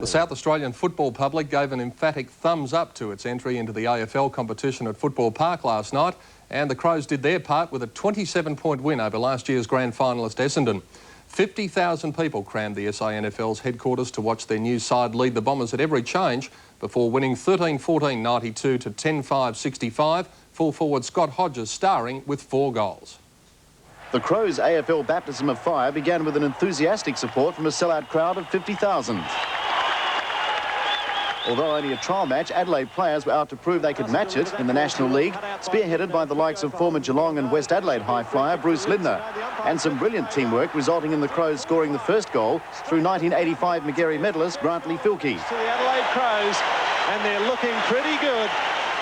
The South Australian football public gave an emphatic thumbs up to its entry into the AFL competition at Football Park last night, and the Crows did their part with a 27-point win over last year's grand finalist Essendon. 50,000 people crammed the SANFL's headquarters to watch their new side lead the Bombers at every change before winning 13-14-92 to 10-5-65, full forward Scott Hodges starring with 4 goals. The Crows' AFL baptism of fire began with an enthusiastic support from a sellout crowd of 50,000. Although only a trial match, Adelaide players were out to prove they could match it in the National League, spearheaded by the likes of former Geelong and West Adelaide high flyer Bruce Lindner, and some brilliant teamwork resulting in the Crows scoring the first goal through 1985 Magarey medalist Grantley Filkey. To the Adelaide Crows, and they're looking pretty good.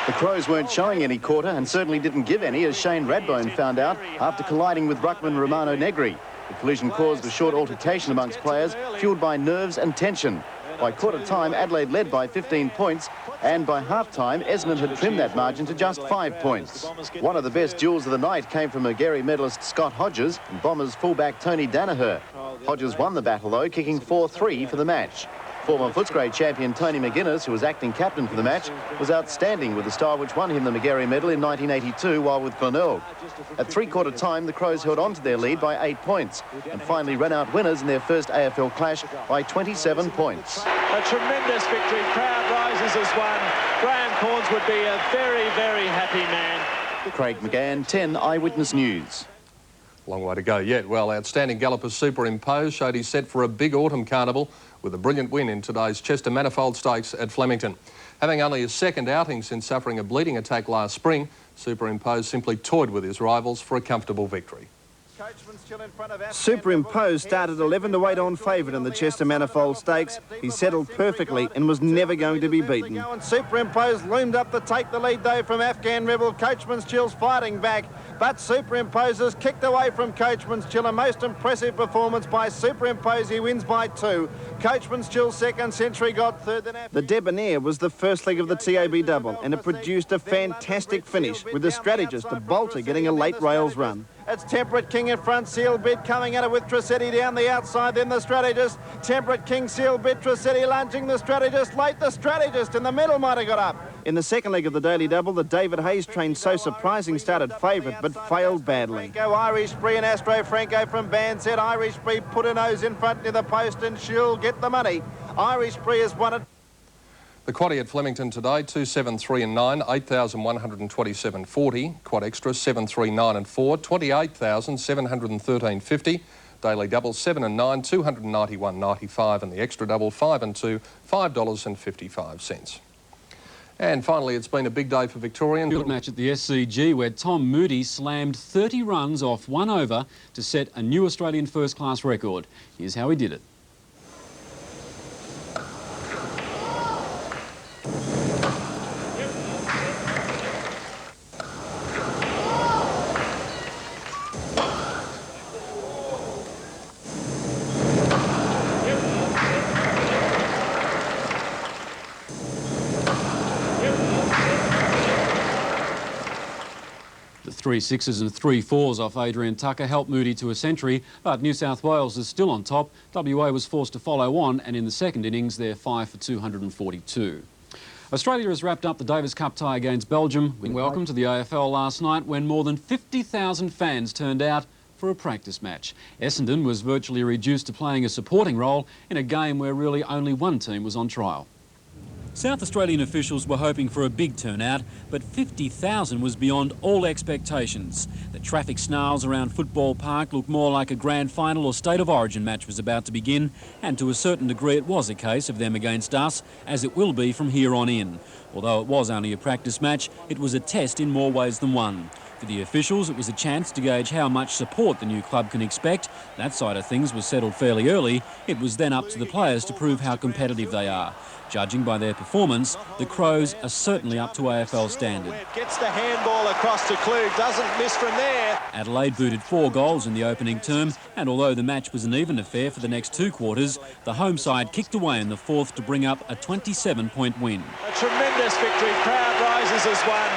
The Crows weren't showing any quarter and certainly didn't give any, as Shane Radbone found out after colliding with ruckman Romano Negri. The collision caused a short altercation amongst players, fueled by nerves and tension. By quarter time, Adelaide led by 15 points, and by half-time, Essendon had trimmed that margin to just 5 points. One of the best duels of the night came from Magarey medalist Scott Hodges and Bombers fullback Tony Danaher. Hodges won the battle, though, kicking 4-3 for the match. Former Footscray champion Tony McGuinness, who was acting captain for the match, was outstanding with the style which won him the Magarey medal in 1982 while with Glenelg. At three-quarter time, the Crows held on to their lead by 8 points and finally ran out winners in their first AFL clash by 27 points. A tremendous victory. Crowd rises as one. Graham Corns would be a very, very happy man. Craig McGann, 10 Eyewitness News. Long way to go yet. Well, outstanding Galloper Superimpose showed he's set for a big autumn carnival with a brilliant win in today's Chester Manifold Stakes at Flemington. Having only his second outing since suffering a bleeding attack last spring, Superimpose simply toyed with his rivals for a comfortable victory. Superimpose started 11-8 on favourite in the Chester Manifold Stakes. He settled perfectly and was never going to be beaten. Superimpose loomed up to take the lead, though, from Afghan Rebel. Coachman's Chill's fighting back, but Superimpose has kicked away from Coachman's Chill. A most impressive performance by Superimpose. He wins by 2. Coachman's Chill's second century got third. The Debonair was the first leg of the TAB double, and it produced a fantastic finish with the strategist, the Bolter, getting a late rails run. It's Temperate King in front, Seal Bid coming at it with Tracetti down the outside, then the strategist. Temperate King, Seal Bid, Tracetti lunging, the strategist late, the strategist in the middle might have got up. In the second leg of the daily double, the David Hayes train So Surprising started favourite but failed badly. Go Irish Spree and Astro Franco from Band said Irish Spree put a nose in front near the post and she'll get the money. Irish Spree has won it. The quaddie at Flemington today, 2, 7, 3 and 9, 8,127.40. Quad extra, 7, 3, 9 and 4, 28,713.50. Daily double, 7 and 9, 291.95, and the extra double, 5 and 2, $5.55. And finally, it's been a big day for Victorian. Field match at the SCG where Tom Moody slammed 30 runs off 1 over to set a new Australian first-class record. Here's how he did it. The 3 6s and 3 4s off Adrian Tucker helped Moody to a century, but New South Wales is still on top. WA was forced to follow on, and in the second innings, they're 5 for 242. Australia has wrapped up the Davis Cup tie against Belgium. Welcome to the AFL last night when more than 50,000 fans turned out for a practice match. Essendon was virtually reduced to playing a supporting role in a game where really only one team was on trial. South Australian officials were hoping for a big turnout, but 50,000 was beyond all expectations. The traffic snarls around Football Park looked more like a grand final or state of origin match was about to begin, and to a certain degree it was a case of them against us, as it will be from here on in. Although it was only a practice match, it was a test in more ways than one. For the officials, it was a chance to gauge how much support the new club can expect. That side of things was settled fairly early. It was then up to the players to prove how competitive they are. Judging by their performance, the Crows are certainly up to AFL standard. Gets the handball across to Klug, doesn't miss from there. Adelaide booted 4 goals in the opening term, and although the match was an even affair for the next 2 quarters, the home side kicked away in the 4th to bring up a 27-point win. A tremendous victory. Crowd rises as one.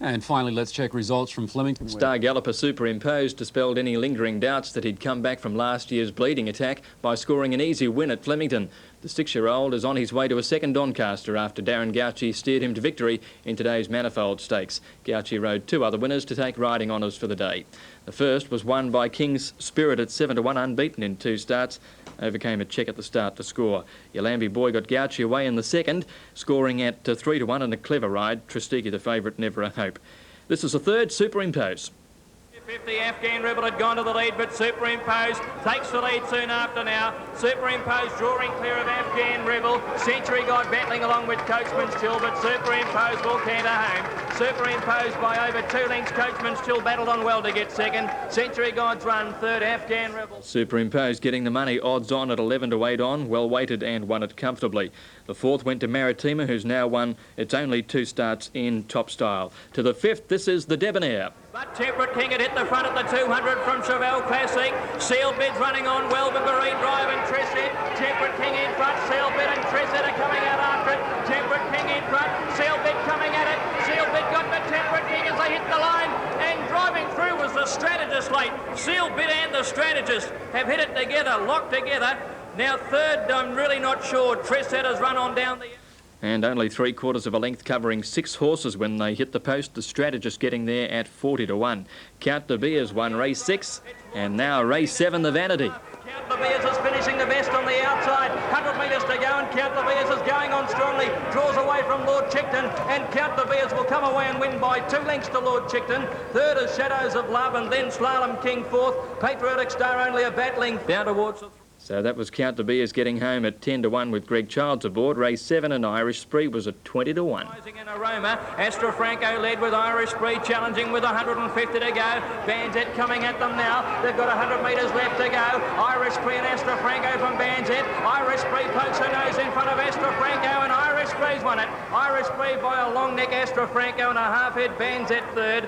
And finally, let's check results from Flemington. Star Galloper Superimposed dispelled any lingering doubts that he'd come back from last year's bleeding attack by scoring an easy win at Flemington. The 6-year-old is on his way to a second Doncaster after Darren Gauci steered him to victory in today's Manifold Stakes. Gauci rode 2 other winners to take riding honours for the day. The first was won by King's Spirit at 7-1, unbeaten in 2 starts. Overcame a check at the start to score. Yalambi Boy got Gauci away in the second, scoring at 3-1 and a clever ride. Tristiki, the favourite, never a hope. This is the third Superimpose. 50 Afghan Rebel had gone to the lead, but Superimpose takes the lead soon after now. Superimpose drawing clear of Afghan Rebel. Century God battling along with Coachman's Chill, but Superimpose will canter home. Superimpose by over 2 lengths. Coachman's Chill battled on well to get second. Century God's run third. Afghan Rebel. Superimpose getting the money odds on at 11 to 8 on, well weighted and won it comfortably. The fourth went to Maritima, who's now won its only 2 starts in top style. To the fifth, this is the Debonair. But Temperate King had hit the front at the 200 from Chevelle Classic. Sealed Bid's running on well with Marine Drive and Tresset. Temperate King in front, Sealed Bid and Tresset are coming out after it. Temperate King in front, Sealed Bid coming at it. Sealed Bid got the Temperate King as they hit the line. And driving through was the Strategist late. Sealed Bid and the Strategist have hit it together, locked together. Now third, I'm really not sure. Tresset has run on down the... And only 3/4 of a length, covering 6 horses when they hit the post. The Strategist getting there at 40 to 1. Count de Beers won race 6, and now race 7, the Vanity. Count de Beers is finishing the best on the outside. 100 metres to go, and Count de Beers is going on strongly. Draws away from Lord Chicton, and Count de Beers will come away and win by 2 lengths to Lord Chicton. Third is Shadows of Love, and then Slalom King fourth. Patriotic Star only a battling down towards... So that was Count de Beers getting home at 10 to 1 with Greg Childs aboard. Race 7 and Irish Spree was at 20 to 1. Rising in Aroma, Astra Franco led with Irish Spree challenging with 150 to go. Banzet coming at them now. They've got 100 metres left to go. Irish Spree and Astra Franco from Banzet. Irish Spree pokes her nose in front of Astra Franco, and Irish Spree's won it. Irish Spree by a long neck, Astra Franco and a half head, Banzet third.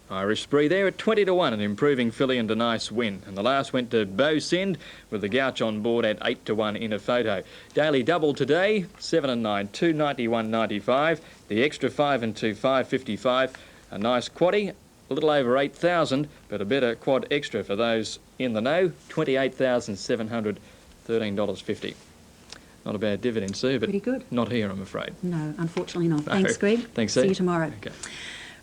Irish Spree there at 20 to 1, an improving filly and a nice win. And the last went to Beau Send with the Gouch on board at 8 to 1 in a photo. Daily double today, 7 and 9, 291.95. The extra 5 and 2, 5.55. A nice quaddie, a little over 8,000, but a better quad extra for those in the know, $28,713.50. Not a bad dividend, Sue, but pretty good. Not here, I'm afraid. No, unfortunately not. No. Thanks, Greg. Thanks, Sue. See you tomorrow. Okay.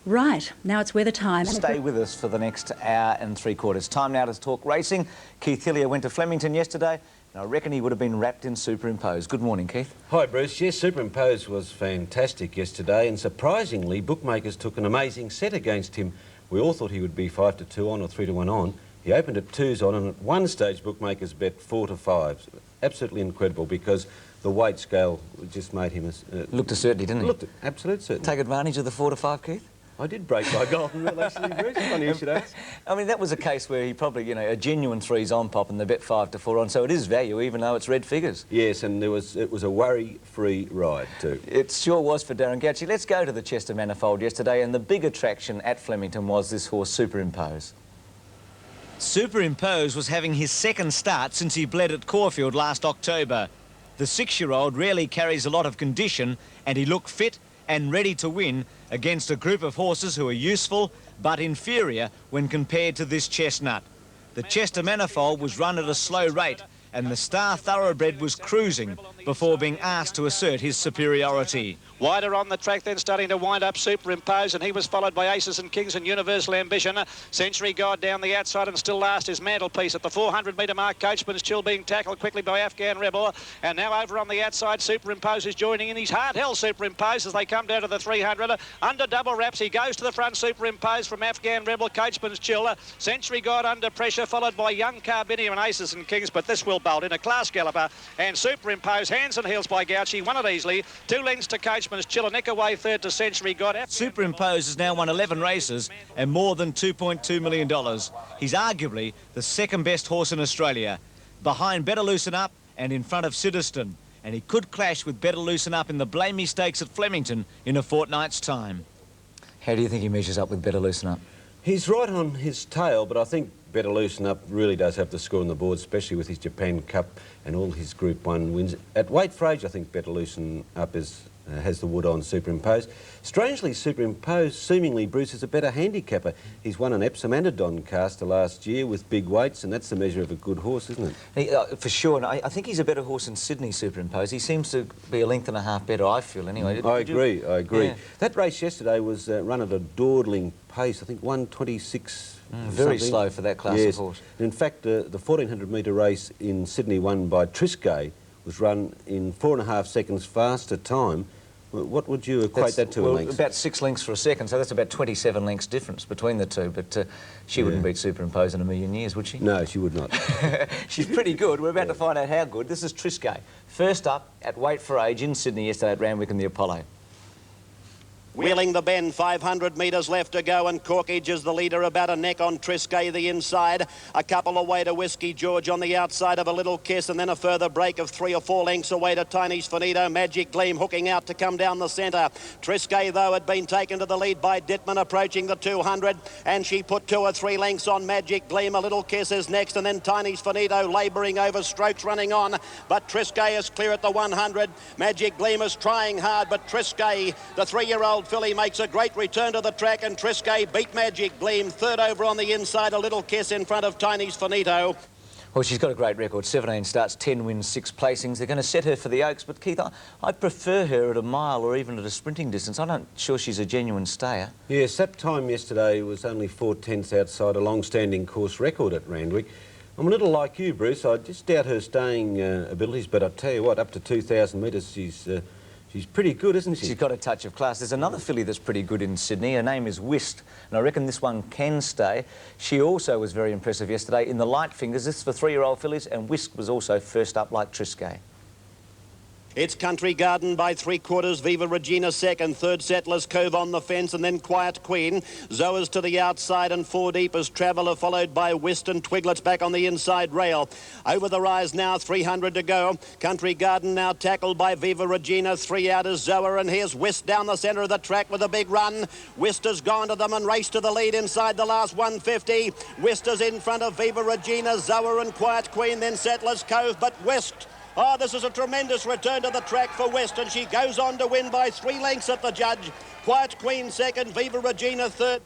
Right, now it's weather time. Stay with us for the next hour and 3/4. Time now to talk racing. Keith Hillier went to Flemington yesterday, and I reckon he would have been wrapped in Superimpose. Good morning, Keith. Hi, Bruce. Yes, Superimpose was fantastic yesterday, and surprisingly, bookmakers took an amazing set against him. We all thought he would be 5 to 2 on or 3 to 1 on. He opened at 2s on, and at one stage, bookmakers bet 4 to 5. Absolutely incredible, because the weight scale just made him... Looked a certainty, didn't he? Looked absolute certainty. Take advantage of the 4 to 5, Keith? I did break my golden rule, actually, Bruce. Funny you should ask. I mean, that was a case where he probably, you know, a genuine 3's on pop and they bet 5 to 4 on, so it is value, even though it's red figures. Yes, and it was a worry-free ride, too. It sure was for Darren Gauci. Let's go to the Chester Manifold yesterday, and the big attraction at Flemington was this horse, Superimpose. Superimpose was having his second start since he bled at Caulfield last October. The 6-year-old rarely carries a lot of condition, and he looked fit and ready to win against a group of horses who are useful but inferior when compared to this chestnut. The Chester Manifold was run at a slow rate, and the Star Thoroughbred was cruising before being asked to assert his superiority. Wider on the track, then starting to wind up Superimpose, and he was followed by Aces and Kings and Universal Ambition. Century God down the outside, and still last is Mantelpiece at the 400-metre mark. Coachman's Chill being tackled quickly by Afghan Rebel, and now over on the outside, Superimpose is joining in. He's hard-held Superimpose as they come down to the 300. Under double wraps, he goes to the front, Superimpose from Afghan Rebel, Coachman's Chill. Century God under pressure, followed by Young Carbinium and Aces and Kings, but this will bolt in a class galloper, and Superimpose, hands and heels by Gauci, won it easily. 2 lengths to Coachman's Chill, a neck away third to Century God. Superimpose has now won 11 races and more than $2.2 million. He's arguably the second best horse in Australia, behind Better Loosen Up and in front of Siddiston, and he could clash with Better Loosen Up in the Blamey Stakes at Flemington in a fortnight's time. How do you think he measures up with Better Loosen Up? He's right on his tail, but I think Better Loosen Up really does have the score on the board, especially with his Japan Cup and all his Group 1 wins. At weight for age, I think Better Loosen Up has the wood on Superimpose. Strangely, Superimpose, seemingly, Bruce, is a better handicapper. He's won an Epsom and a Doncaster last year with big weights, and that's the measure of a good horse, isn't it? For sure, and I think he's a better horse in Sydney, Superimpose. He seems to be a length and a half better, I feel, anyway. I agree. Yeah. That race yesterday was run at a dawdling pace, I think 1:26. Very slow for that class of horse. In fact, the 1400-metre race in Sydney won by Triscay was run in 4.5 seconds faster time. What would you equate that to in lengths? About 6 lengths for a second, so that's about 27 lengths difference between the two, but she wouldn't beat Superimpose in a million years, would she? No, she would not. She's pretty good. We're about to find out how good. This is Triscay. First up at weight for age in Sydney yesterday at Randwick and the Apollo. Wheeling the bend, 500 metres left to go, and Corkage is the leader, about a neck on Triscay the inside. A couple away to Whiskey George on the outside of A Little Kiss, and then a further break of 3 or 4 lengths away to Tiny's Finito. Magic Gleam hooking out to come down the centre. Triscay, though, had been taken to the lead by Dittman approaching the 200, and she put 2 or 3 lengths on Magic Gleam. A Little Kiss is next, and then Tiny's Finito labouring over, Strokes running on, but Triscay is clear at the 100. Magic Gleam is trying hard, but Triscay, the 3-year-old filly, makes a great return to the track, and Triscay beat Magic Gleam. Third over on the inside, A Little Kiss in front of Tiny's Finito. Well, she's got a great record. 17 starts, 10 wins, 6 placings. They're going to set her for the Oaks, but Keith, I prefer her at a mile or even at a sprinting distance. I'm not sure she's a genuine stayer. Yes, that time yesterday was only 4/10 outside a long-standing course record at Randwick. I'm a little like you, Bruce. I just doubt her staying abilities, but I tell you what, up to 2,000 metres, she's pretty good, isn't she? She's got a touch of class. There's another filly that's pretty good in Sydney. Her name is Whist, and I reckon this one can stay. She also was very impressive yesterday in the light fingers. This is for 3-year-old fillies, and Whist was also first up like Triscay. It's Country Garden by 3/4, Viva Regina second, third Settlers Cove on the fence, and then Quiet Queen. Zoa's to the outside, and 4 deep as Traveller, followed by Whiston. Twiglet's back on the inside rail. Over the rise now, 300 to go. Country Garden now tackled by Viva Regina. 3 out is Zoa, and here's Whist down the centre of the track with a big run. Whist has gone to them and raced to the lead inside the last 150. Whist is in front of Viva Regina, Zoa and Quiet Queen, then Settlers Cove, but Whist. Oh, this is a tremendous return to the track for West, and she goes on to win by 3 lengths at the judge. Quiet Queen second, Viva Regina third.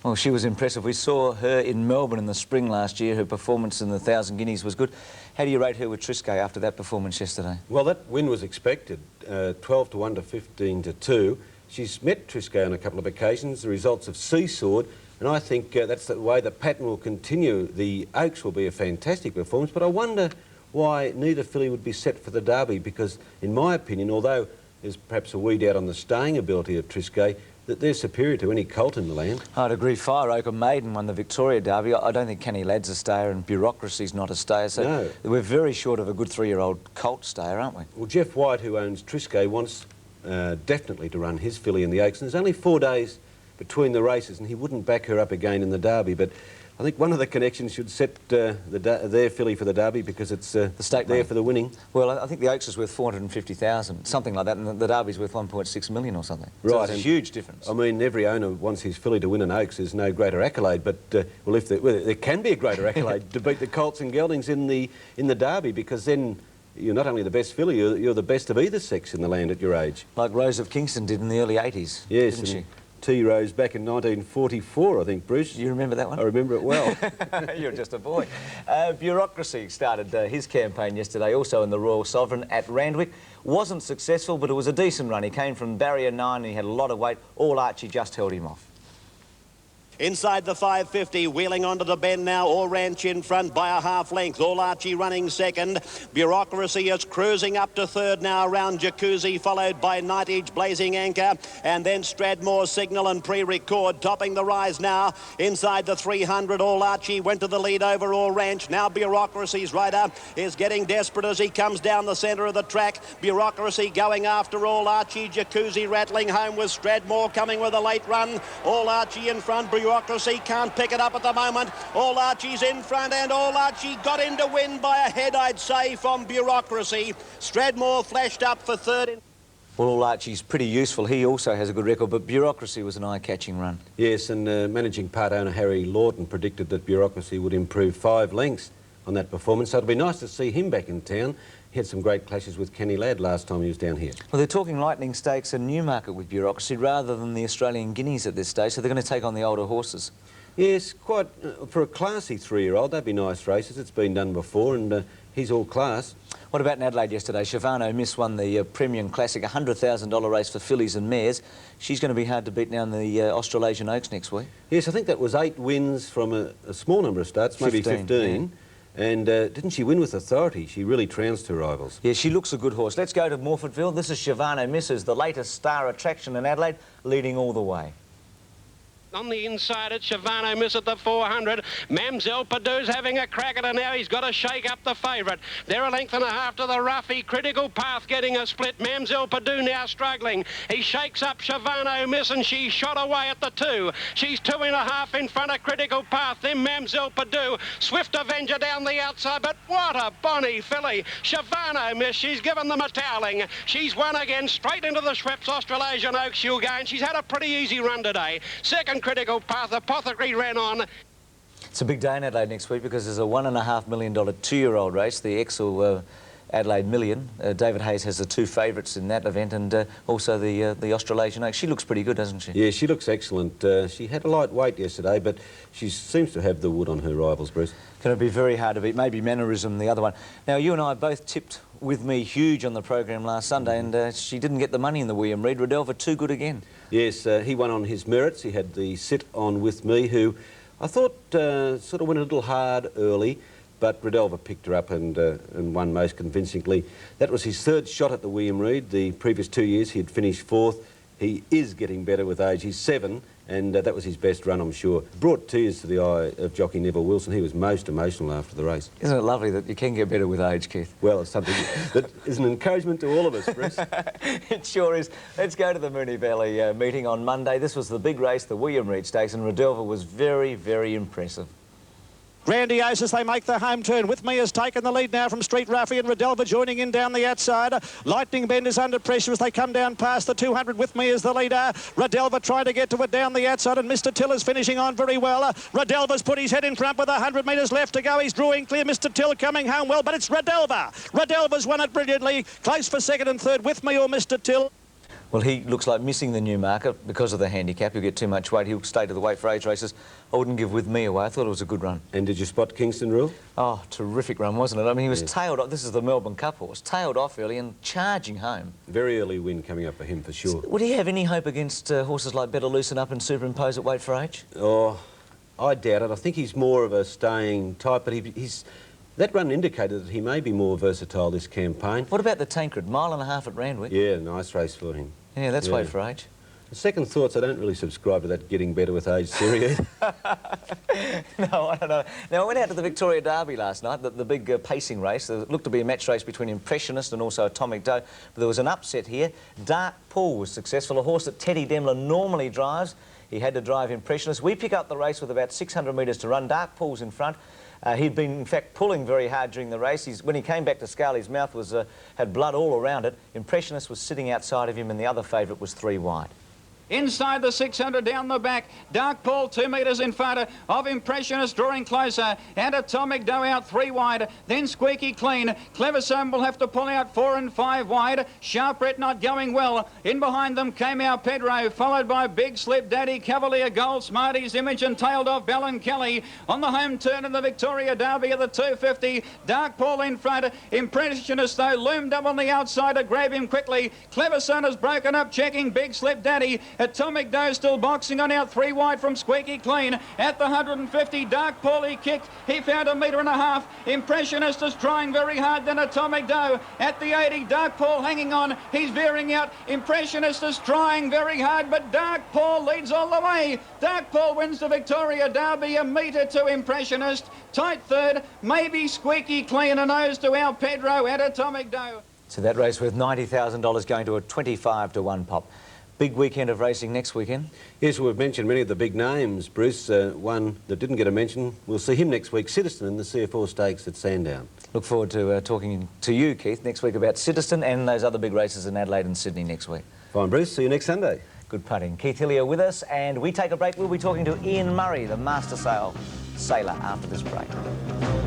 Well, she was impressive. We saw her in Melbourne in the spring last year. Her performance in the 1,000 Guineas was good. How do you rate her with Triscay after that performance yesterday? Well, that win was expected, 12 to 1 to 15 to 2. She's met Triscay on a couple of occasions. The results have seesawed, and I think that's the way the pattern will continue. The Oaks will be a fantastic performance, but I wonder why neither filly would be set for the Derby, because in my opinion, although there's perhaps a wee doubt on the staying ability of Triscay, that they're superior to any colt in the land. I'd agree. Fire Oak and Maiden won the Victoria Derby. I don't think Canny Lad's a stayer, and Bureaucracy's not a stayer, so no. We're very short of a good 3-year-old colt stayer, aren't we? Well, Jeff White, who owns Triscay, wants definitely to run his filly in the Oaks, and there's only 4 days between the races, and he wouldn't back her up again in the Derby, but I think one of the connections should set their filly for the Derby, because it's the stake there for the winning. Well, I think the Oaks is worth 450,000, something like that, and the Derby's worth 1.6 million or something. Right, so it's a huge difference. I mean, every owner wants his filly to win an Oaks. There's no greater accolade, but well, if there can be a greater accolade to beat the Colts and Geldings in the Derby, because then you're not only the best filly, you're the best of either sex in the land at your age. Like Rose of Kingston did in the early 80s, yes, didn't she? T-Rose back in 1944, I think, Bruce. You remember that one? I remember it well. You're just a boy. Bureaucracy started his campaign yesterday, also in the Royal Sovereign at Randwick. Wasn't successful, but it was a decent run. He came from barrier 9 and he had a lot of weight. All Archie just held him off. Inside the 550, wheeling onto the bend now, All Ranch in front by a half length. All Archie running second. Bureaucracy is cruising up to third now around Jacuzzi, followed by Nightage, Blazing Anchor, and then Stradmore, Signal and Pre-Record topping the rise now. Inside the 300, All Archie went to the lead over All Ranch. Now Bureaucracy's rider is getting desperate as he comes down the centre of the track. Bureaucracy going after All Archie. Jacuzzi rattling home with Stradmore coming with a late run. All Archie in front. Bureaucracy can't pick it up at the moment. All Archie's in front, and All Archie got in to win by a head, I'd say, from Bureaucracy. Stradmore flashed up for third. Well, All Archie's pretty useful. He also has a good record, but Bureaucracy was an eye-catching run. Yes, and managing part owner Harry Lawton predicted that Bureaucracy would improve 5 lengths on that performance, so it'll be nice to see him back in town. He had some great clashes with Kenny Ladd last time he was down here. Well, they're talking Lightning Stakes and Newmarket with Bureaucracy rather than the Australian Guineas at this stage, so they're going to take on the older horses. Yes, quite, for a classy 3-year-old, they'd be nice races. It's been done before, and he's all class. What about in Adelaide yesterday? Shivano Miss won the Premium Classic, $100,000 race for fillies and mares. She's going to be hard to beat now in the Australasian Oaks next week. Yes, I think that was 8 wins from a small number of starts, maybe 15. Yeah. And didn't she win with authority? She really trounced her rivals. Yeah, she looks a good horse. Let's go to Morfordville. This is Shivano Miss, who's the latest star attraction in Adelaide, leading all the way. On the inside, it's Shivano Miss at the 400. Mamselle Perdou's having a crack at her now. He's got to shake up the favourite. They're a length and a half to the roughy. Critical Path getting a split. Mamselle Perdou now struggling. He shakes up Shivano Miss and she's shot away at the 2. She's 2.5 in front of Critical Path. Then Mamselle Perdou. Swift Avenger down the outside, but what a bonny filly. Shivano Miss, she's given them a toweling. She's won again straight into the Schweppes Australasian Oaks. She'll go, and she's had a pretty easy run today. Second Critical Path, Apothecary ran on. It's a big day in Adelaide next week because there's a $1.5 million 2-year-old race, the Excel Adelaide Million. David Hayes has the 2 favourites in that event, and also the Australasian Oaks. She looks pretty good, doesn't she? Yeah, she looks excellent. She had a light weight yesterday, but she seems to have the wood on her rivals, Bruce. Going to be very hard to beat. Maybe Mannerism, the other one. Now, you and I both tipped With Me huge on the program last Sunday, and she didn't get the money in the William Reid. Redelva too good again. Yes, he won on his merits. He had the sit on With Me, who I thought sort of went a little hard early, but Redelva picked her up and won most convincingly. That was his 3rd shot at the William Reid. The previous 2 years he had finished 4th. He is getting better with age. He's 7, and that was his best run, I'm sure. Brought tears to the eye of jockey Neville Wilson. He was most emotional after the race. Isn't it lovely that you can get better with age, Keith? Well, it's something that is an encouragement to all of us, Bruce. It sure is. Let's go to the Moonee Valley meeting on Monday. This was the big race, the William Reid Stakes, and Redelva was very, very impressive. Grandiose as they make the home turn. With Me has taken the lead now from Street Ruffy, and Redelva joining in down the outside. Lightning Bend is under pressure as they come down past the 200. With Me is the leader. Redelva trying to get to it down the outside, and Mr. Till is finishing on very well. Redelva's put his head in front with 100 metres left to go. He's drawing clear. Mr. Till coming home well, but it's Redelva. Redelva's won it brilliantly. Close for 2nd and 3rd. With Me or Mr. Till. Well, he looks like missing the Newmarket because of the handicap. He'll get too much weight. He'll stay to the weight for age races. I wouldn't give With Me away. I thought it was a good run. And did you spot Kingston Rule? Oh, terrific run, wasn't it? I mean, he was tailed off. This is the Melbourne Cup horse. Tailed off early and charging home. Very early win coming up for him, for sure. Would he have any hope against horses like Better Loosen Up and Superimpose at weight for age? Oh, I doubt it. I think he's more of a staying type, but he's... That run indicated that he may be more versatile this campaign. What about the Tancred? 1.5 miles at Randwick? Yeah, nice race for him. Yeah, that's weight for age. Second thoughts, I don't really subscribe to that getting better with age theory. No, I don't know. Now, I went out to the Victoria Derby last night, the big pacing race. It looked to be a match race between Impressionist and also Atomic Doe. But there was an upset here. Dark Pool was successful, a horse that Teddy Demler normally drives. He had to drive Impressionist. We pick up the race with about 600 metres to run. Dark Pool's in front. He'd been, in fact, pulling very hard during the race. When he came back to scale, his mouth was had blood all around it. Impressionist was sitting outside of him, and the other favourite was 3 wide. Inside the 600 down the back, Dark Paul 2 metres in front of Impressionist, drawing closer, and Atomic Doe out 3 wide, then Squeaky Clean. Clever Son will have to pull out 4 and 5 wide. Sharpret not going well. In behind them came our Pedro, followed by Big Slip, Daddy Cavalier, Gold, Smarty's Image, and tailed off Bellin Kelly. On the home turn in the Victoria Derby at the 250, Dark Paul in front. Impressionist though loomed up on the outside to grab him quickly. Clever Son has broken up, checking Big Slip, Daddy. Atomic Doe still boxing on out 3 wide from Squeaky Clean. At the 150, Dark Paul he kicked. He found 1.5 metres. Impressionist is trying very hard, then Atomic Doe. At the 80, Dark Paul hanging on. He's veering out. Impressionist is trying very hard, but Dark Paul leads all the way. Dark Paul wins the Victoria Derby, 1 metre to Impressionist. Tight third, maybe Squeaky Clean, a nose to our Pedro at Atomic Doe. So that race worth $90,000 going to a 25 to 1 pop. Big weekend of racing next weekend. Yes, we've mentioned many of the big names, Bruce. One that didn't get a mention, we'll see him next week, Citizen, in the CF4 Stakes at Sandown. Look forward to talking to you, Keith, next week about Citizen and those other big races in Adelaide and Sydney next week. Fine, Bruce. See you next Sunday. Good putting. Keith Hillier with us, and we take a break. We'll be talking to Ian Murray, the master sailor, after this break.